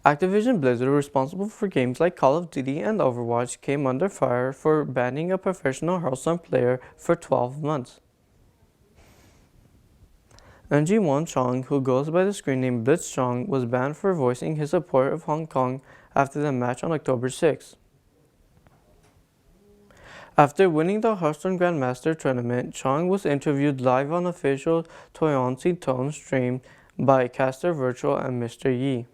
Activision-Blizzard, responsible for games like Call of Duty and Overwatch, came under fire for banning a professional Hearthstone player for 12 months. NG1 Chong, who goes by the screen name Blitzchong, was banned for voicing his support of Hong Kong after the match on October 6. After winning the Hearthstone Grandmaster tournament, Chong was interviewed live on official Toyonsi Tone stream by Caster Virtual and Mr. Yi.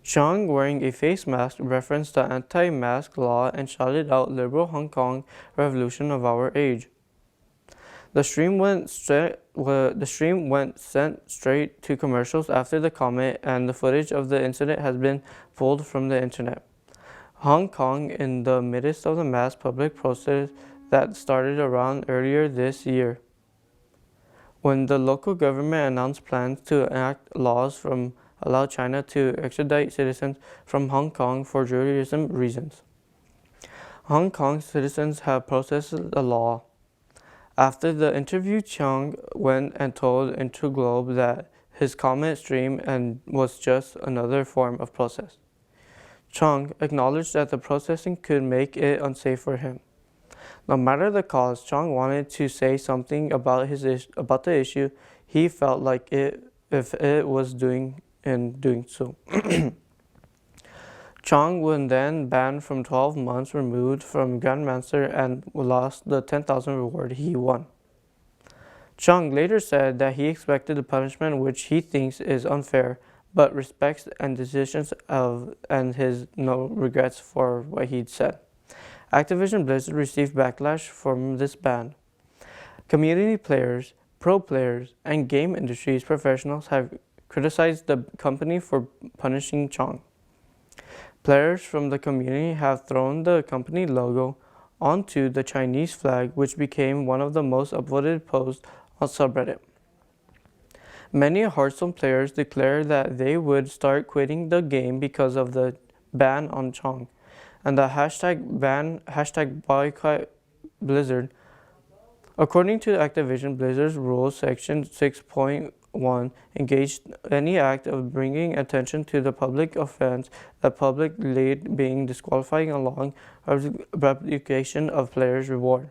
Chong, wearing a face mask, referenced the anti-mask law and shouted out "Liberal Hong Kong, revolution of our age." The stream went sent straight to commercials after the comment, and the footage of the incident has been pulled from the internet. Hong Kong in the midst of the mass public protest that started around earlier this year, when the local government announced plans to enact laws from allow China to extradite citizens from Hong Kong for tourism reasons. Hong Kong citizens have protested the law. After the interview, Chong went and told InterGlobe that his comment stream and was just another form of protest. Chong acknowledged that the protesting could make it unsafe for him. No matter the cause, Chong wanted to say something about the issue. He felt like if it was doing so. Chong was then banned from 12 months, removed from Grandmaster, and lost the 10,000 reward he won. Chong later said that he expected the punishment, which he thinks is unfair, but respects and decisions and his no regrets for what he'd said. Activision-Blizzard received backlash from this ban. Community players, pro players, and game industry's professionals have criticized the company for punishing Chong. Players from the community have thrown the company logo onto the Chinese flag, which became one of the most upvoted posts on subreddit. Many Hearthstone players declared that they would start quitting the game because of the ban on Chong, and the hashtag boycott Blizzard. According to Activision Blizzard's rules, section 6.1 engaged any act of bringing attention to the public offense, the public lead being disqualifying along with replication of players' reward.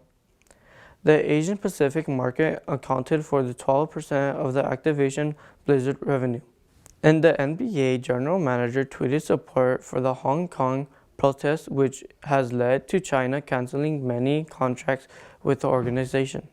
The Asian Pacific market accounted for the 12% of the Activision Blizzard revenue. And the NBA general manager tweeted support for the Hong Kong protest, which has led to China canceling many contracts with the organization.